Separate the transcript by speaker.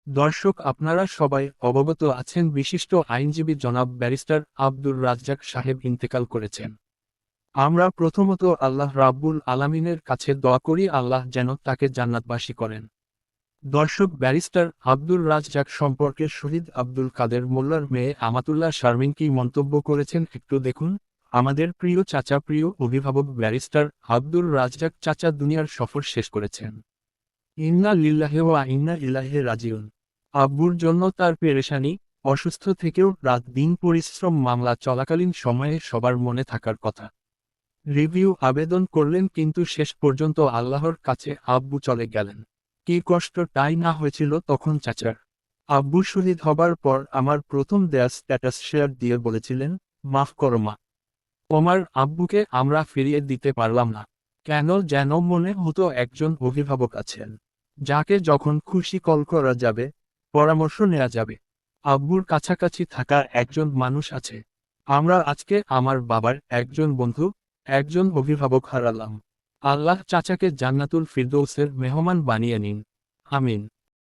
Speaker 1: দর্শক, আপনারা সবাই অবগত আছেন বিশিষ্ট আইনজীবী জনাব ব্যারিস্টার আব্দুর রাজ্জাক সাহেব ইন্তেকাল করেছেন। আমরা প্রথমত আল্লাহ রাব্বুল আলামিনের কাছে দোয়া করি আল্লাহ যেন তাকে জান্নাতবাসী করেন। দর্শক, ব্যারিস্টার আব্দুর রাজ্জাক সম্পর্কে শহীদ আব্দুল কাদের মোল্লার মেয়ে আমাতুল্লাহ শারমিন কি মন্তব্য করেছেন একটু দেখুন। আমাদের প্রিয় চাচা, প্রিয় অভিভাবক ব্যারিস্টার আব্দুর রাজ্জাক চাচা দুনিয়ার সফর শেষ করেছেন। ইন্না লিল্লাহি ওয়া ইন্না ইলাইহি রাজিউন। আব্বুর জন্য তার পেরেশানি, অসুস্থ থেকেও রাত দিন পরিশ্রম, মামলা চলাকালীন সময়ে সবার মনে থাকার কথা। রিভিউ আবেদন করলেন কিন্তু শেষ পর্যন্ত আল্লাহর কাছে আব্বু চলে গেলেন। কি কষ্ট তাই না হয়েছিল তখন চাচার। আব্বু শহীদ হবার পর আমার প্রথম দেয়া স্ট্যাটাস শেয়ার দিয়ে বলেছিলেন, মাফ করো মা, তোমার আব্বুকে আমরা ফিরিয়ে দিতে পারলাম না। কেন যেন মনে হতো একজন অভিভাবক আছেন, যাকে যখন খুশি কল করা যাবে, পরামর্শ নেওয়া যাবে। আব্বুর কাছাকাছি থাকা একজন মানুষ আছে। আমরা আজকে আমার বাবার একজন বন্ধু, একজন অভিভাবক হারালাম। আল্লাহ চাচাকে জান্নাতুল ফিরদৌসের মেহমান বানিয়ে নিন। আমিন।